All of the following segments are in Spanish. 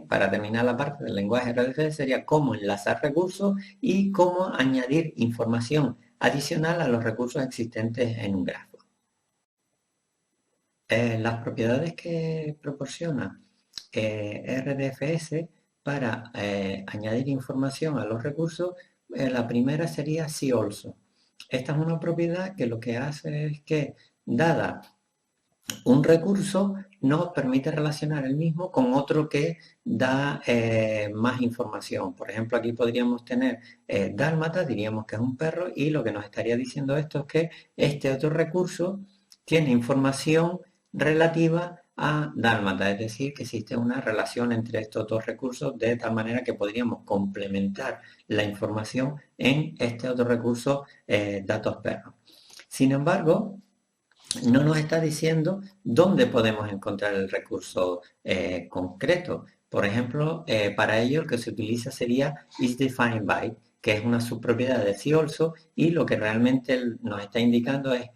para terminar la parte del lenguaje RDF, sería cómo enlazar recursos y cómo añadir información adicional a los recursos existentes en un grafo. Las propiedades que proporciona RDFS para añadir información a los recursos, la primera sería See Also. Esta es una propiedad que lo que hace es que, dada un recurso, nos permite relacionar el mismo con otro que da más información. Por ejemplo, aquí podríamos tener dálmata, diríamos que es un perro, y lo que nos estaría diciendo esto es que este otro recurso tiene información relativa a dálmata, es decir, que existe una relación entre estos dos recursos de tal manera que podríamos complementar la información en este otro recurso, datos perros. Sin embargo, no nos está diciendo dónde podemos encontrar el recurso concreto. Por ejemplo, para ello el que se utiliza sería isDefinedBy, que es una subpropiedad de CALSO, y lo que realmente nos está indicando es,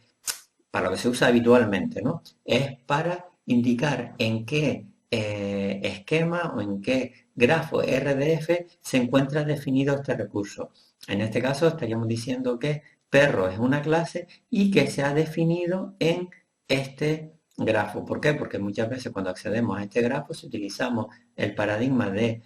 para lo que se usa habitualmente, ¿no? Es para indicar en qué esquema o en qué grafo RDF se encuentra definido este recurso. En este caso estaríamos diciendo que perro es una clase y que se ha definido en este grafo. ¿Por qué? Porque muchas veces cuando accedemos a este grafo, si utilizamos el paradigma de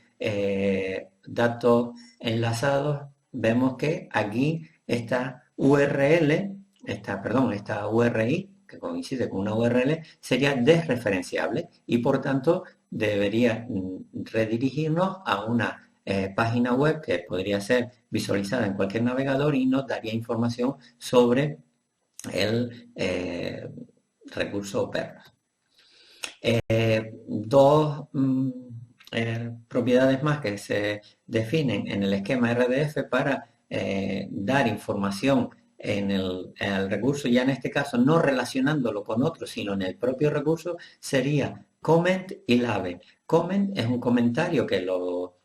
datos enlazados, vemos que aquí esta URL, esta URI, que coincide con una URL, sería desreferenciable y por tanto debería redirigirnos a una página web que podría ser visualizada en cualquier navegador y nos daría información sobre el recurso perros. Dos propiedades más que se definen en el esquema RDF para dar información en el recurso, ya en este caso no relacionándolo con otro, sino en el propio recurso, sería comment y label. Comment es un comentario que lo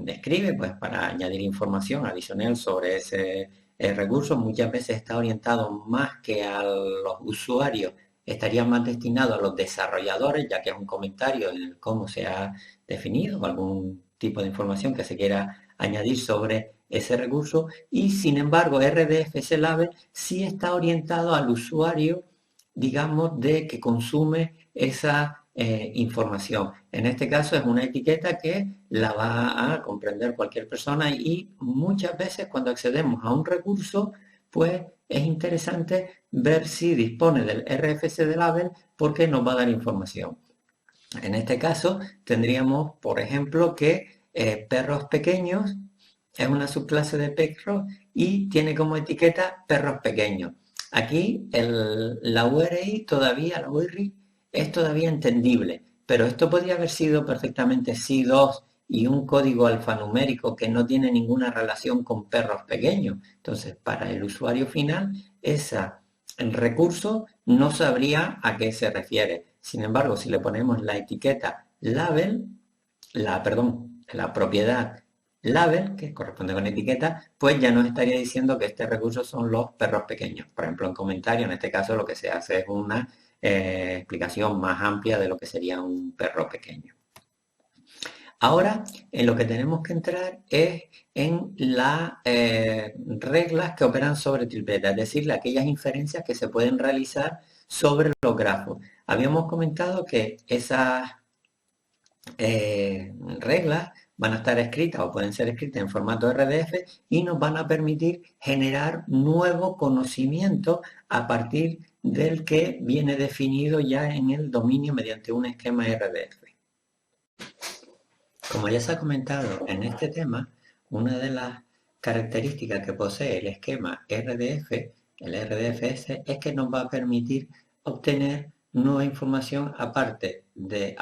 describe pues para añadir información adicional sobre ese recurso. Muchas veces está orientado más que a los usuarios, estaría más destinado a los desarrolladores, ya que es un comentario en cómo se ha definido o algún tipo de información que se quiera añadir sobre ese recurso, y sin embargo RDFS Label sí está orientado al usuario, digamos, de que consume esa información. En este caso es una etiqueta que la va a comprender cualquier persona y muchas veces cuando accedemos a un recurso, pues es interesante ver si dispone del RFC de Label porque nos va a dar información. En este caso tendríamos, por ejemplo, que perros pequeños es una subclase de perros y tiene como etiqueta perros pequeños. Aquí la URI es todavía entendible, pero esto podría haber sido perfectamente C2 y un código alfanumérico que no tiene ninguna relación con perros pequeños. Entonces, para el usuario final, el recurso no sabría a qué se refiere. Sin embargo, si le ponemos la etiqueta label, la propiedad label, que corresponde con etiqueta, pues ya nos estaría diciendo que este recurso son los perros pequeños. Por ejemplo, en comentario, en este caso lo que se hace es una explicación más amplia de lo que sería un perro pequeño. Ahora, en lo que tenemos que entrar es en las reglas que operan sobre tripleta, es decir, aquellas inferencias que se pueden realizar sobre los grafos. Habíamos comentado que esas reglas van a estar escritas o pueden ser escritas en formato RDF y nos van a permitir generar nuevo conocimiento a partir del que viene definido ya en el dominio mediante un esquema RDF. Como ya se ha comentado en este tema, una de las características que posee el esquema RDF, el RDFS, es que nos va a permitir obtener nueva información a partir, de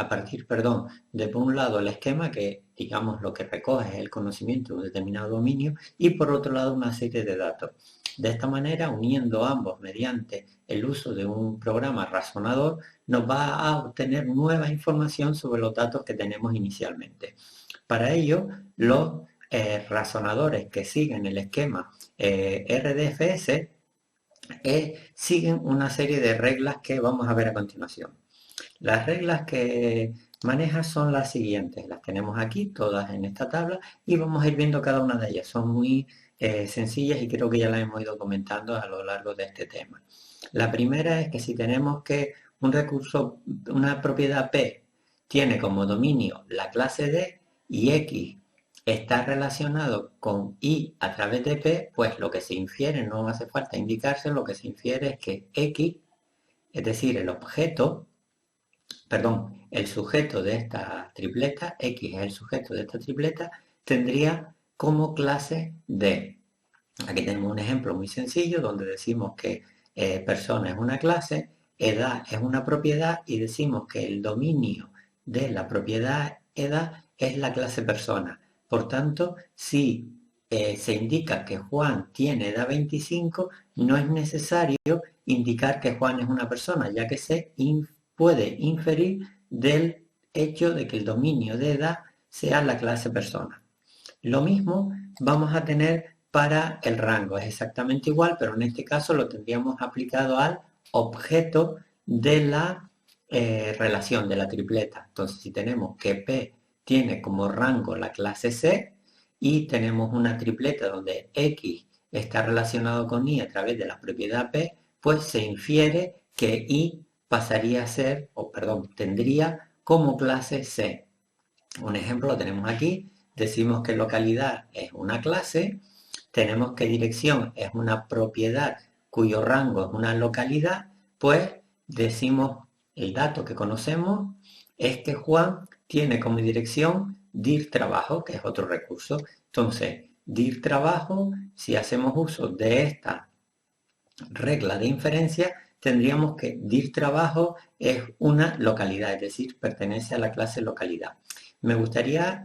por un lado el esquema que, digamos, lo que recoge es el conocimiento de un determinado dominio y por otro lado una serie de datos. De esta manera, uniendo ambos mediante el uso de un programa razonador, nos va a obtener nueva información sobre los datos que tenemos inicialmente. Para ello, los razonadores que siguen el esquema RDFS siguen una serie de reglas que vamos a ver a continuación. Las reglas que maneja son las siguientes. Las tenemos aquí, todas en esta tabla, y vamos a ir viendo cada una de ellas. Son muy sencillas y creo que ya las hemos ido comentando a lo largo de este tema. La primera es que si tenemos que un recurso, una propiedad P, tiene como dominio la clase D y X está relacionado con Y a través de P, pues lo que se infiere, no hace falta indicarse, lo que se infiere es que X, es decir, el objeto, perdón, el sujeto de esta tripleta, X es el sujeto de esta tripleta, tendría como clase D. Aquí tenemos un ejemplo muy sencillo donde decimos que persona es una clase, edad es una propiedad y decimos que el dominio de la propiedad edad es la clase persona. Por tanto, si se indica que Juan tiene edad 25, no es necesario indicar que Juan es una persona, ya que se puede inferir del hecho de que el dominio de edad sea la clase persona. Lo mismo vamos a tener para el rango, es exactamente igual, pero en este caso lo tendríamos aplicado al objeto de la relación de la tripleta. Entonces, si tenemos que P tiene como rango la clase C y tenemos una tripleta donde X está relacionado con Y a través de la propiedad P, pues se infiere que Y pasaría a ser, o perdón, tendría como clase C. Un ejemplo lo tenemos aquí. Decimos que localidad es una clase, tenemos que dirección es una propiedad cuyo rango es una localidad, pues decimos el dato que conocemos es que Juan tiene como dirección dir trabajo, que es otro recurso. Entonces, dir trabajo, si hacemos uso de esta regla de inferencia, tendríamos que dir trabajo es una localidad, es decir, pertenece a la clase localidad. Me gustaría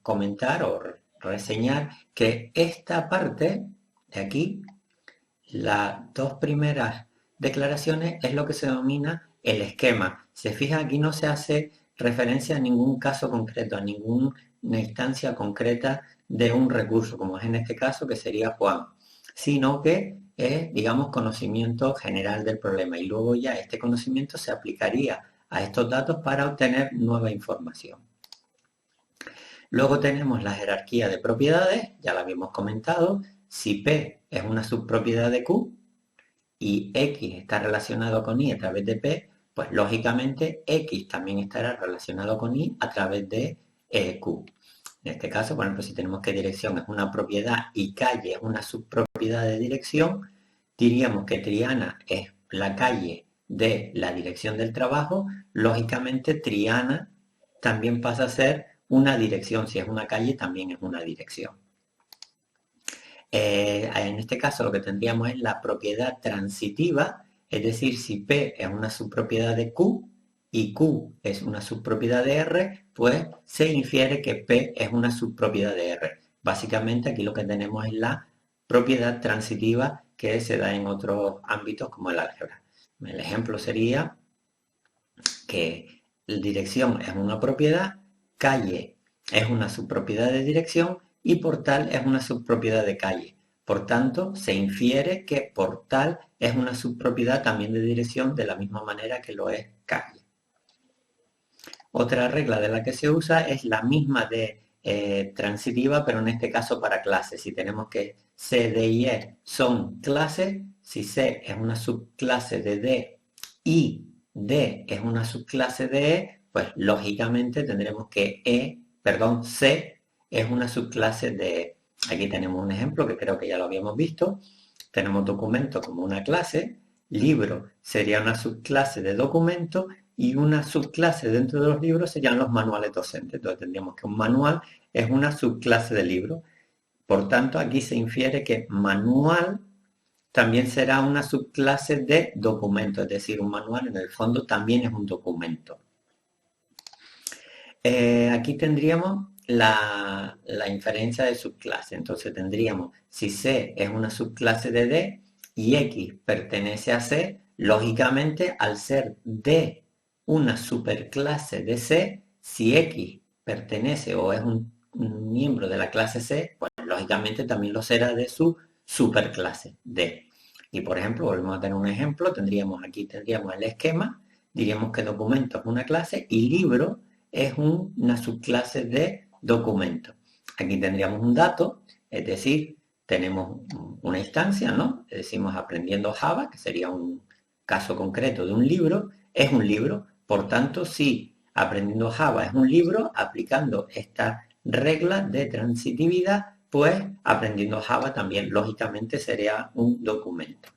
comentar o reseñar que esta parte de aquí, las dos primeras declaraciones, es lo que se denomina el esquema. Se fija, aquí no se hace referencia a ningún caso concreto, a ninguna instancia concreta de un recurso, como es en este caso, que sería Juan, sino que es, digamos, conocimiento general del problema. Y luego ya este conocimiento se aplicaría a estos datos para obtener nueva información. Luego tenemos la jerarquía de propiedades, ya la habíamos comentado. Si P es una subpropiedad de Q y X está relacionado con Y a través de P, pues lógicamente X también estará relacionado con Y a través de Q. En este caso, por ejemplo, si tenemos que dirección es una propiedad y calle es una subpropiedad de dirección, diríamos que Triana es la calle de la dirección del trabajo, lógicamente Triana también pasa a ser una dirección, si es una calle también es una dirección. En este caso lo que tendríamos es la propiedad transitiva, es decir, si P es una subpropiedad de Q y Q es una subpropiedad de R, pues se infiere que P es una subpropiedad de R. Básicamente aquí lo que tenemos es la propiedad transitiva que se da en otros ámbitos como el álgebra. El ejemplo sería que dirección es una propiedad, calle es una subpropiedad de dirección y portal es una subpropiedad de calle. Por tanto, se infiere que portal es una subpropiedad también de dirección de la misma manera que lo es calle. Otra regla de la que se usa es la misma de transitiva, pero en este caso para clases. Si tenemos que C, D y E son clases, si C es una subclase de D y D es una subclase de E, pues lógicamente tendremos que C es una subclase de E. Aquí tenemos un ejemplo que creo que ya lo habíamos visto. Tenemos documento como una clase, libro sería una subclase de documento y una subclase dentro de los libros serían los manuales docentes. Entonces tendríamos que un manual es una subclase de libro. Por tanto, aquí se infiere que manual también será una subclase de documento, es decir, un manual en el fondo también es un documento. Aquí tendríamos la inferencia de subclase. Entonces tendríamos, si C es una subclase de D y X pertenece a C, lógicamente al ser D una superclase de C, si X pertenece o es un miembro de la clase C, pues lógicamente también lo será de su superclase D. Y por ejemplo, volvemos a tener un ejemplo, aquí tendríamos el esquema, diríamos que documento es una clase y libro es una subclase de documento. Aquí tendríamos un dato, es decir, tenemos una instancia, ¿no? Decimos aprendiendo Java, que sería un caso concreto de un libro, es un libro. Por tanto, si aprendiendo Java es un libro, aplicando esta regla de transitividad, pues aprendiendo Java también, lógicamente, sería un documento.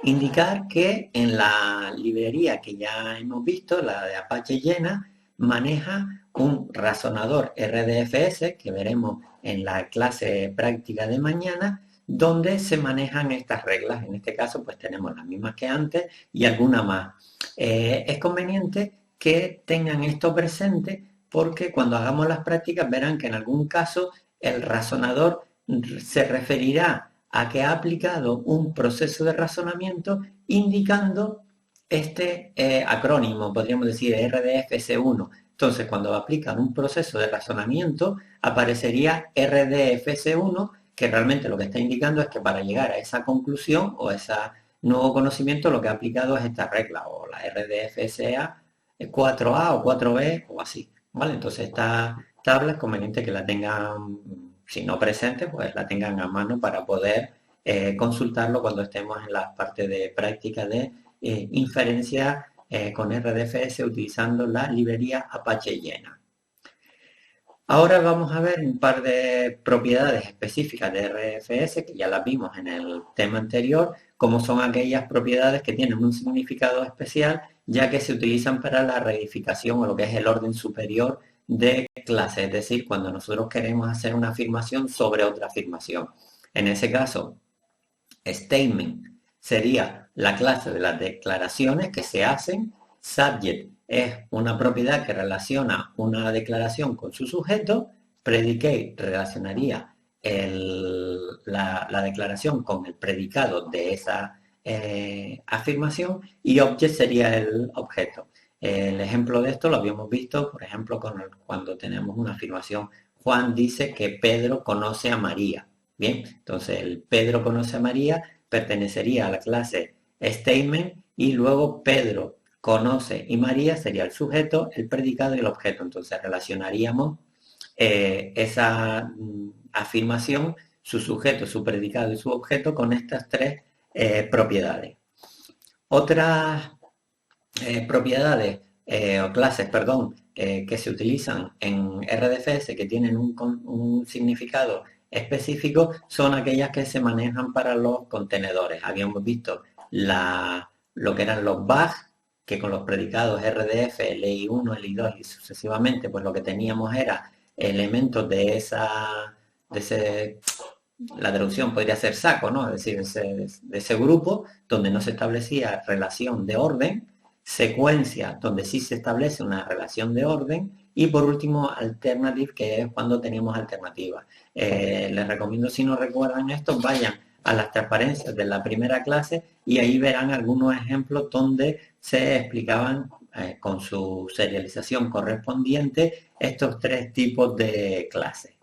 Indicar que en la librería que ya hemos visto, la de Apache Llena, maneja un razonador RDFS, que veremos en la clase práctica de mañana, donde se manejan estas reglas. En este caso, pues tenemos las mismas que antes y alguna más. Es conveniente que tengan esto presente porque cuando hagamos las prácticas verán que en algún caso el razonador se referirá a que ha aplicado un proceso de razonamiento indicando este acrónimo, podríamos decir RDFS1. Entonces, cuando aplican un proceso de razonamiento, aparecería RDFS1, que realmente lo que está indicando es que para llegar a esa conclusión o ese nuevo conocimiento, lo que ha aplicado es esta regla, o la RDFSA 4A o 4B o así, ¿vale? Entonces, esta tabla es conveniente que la tengan, si no presente, pues la tengan a mano para poder consultarlo cuando estemos en la parte de práctica de inferencia con RDFS utilizando la librería Apache Llena. Ahora vamos a ver un par de propiedades específicas de RDFS que ya las vimos en el tema anterior, como son aquellas propiedades que tienen un significado especial ya que se utilizan para la reedificación o lo que es el orden superior de clase, es decir, cuando nosotros queremos hacer una afirmación sobre otra afirmación. En ese caso, statement sería la clase de las declaraciones que se hacen. Subject es una propiedad que relaciona una declaración con su sujeto. Predicate relacionaría la declaración con el predicado de esa afirmación y object sería el objeto. El ejemplo de esto lo habíamos visto, por ejemplo, cuando tenemos una afirmación. Juan dice que Pedro conoce a María. Bien, entonces el Pedro conoce a María pertenecería a la clase statement y luego Pedro conoce y María sería el sujeto, el predicado y el objeto. Entonces relacionaríamos esa afirmación, su sujeto, su predicado y su objeto con estas tres propiedades. Otras propiedades o clases, perdón, que se utilizan en RDFS que tienen un significado específico son aquellas que se manejan para los contenedores. Habíamos visto lo que eran los bugs, que con los predicados RDF, LI1, LI2 y sucesivamente, pues lo que teníamos era elementos de la traducción podría ser saco, ¿no? Es decir, de ese grupo donde no se establecía relación de orden, secuencia donde sí se establece una relación de orden y por último alternative, que es cuando tenemos alternativas. Les recomiendo, si no recuerdan esto, vayan a las transparencias de la primera clase y ahí verán algunos ejemplos donde se explicaban con su serialización correspondiente estos tres tipos de clases.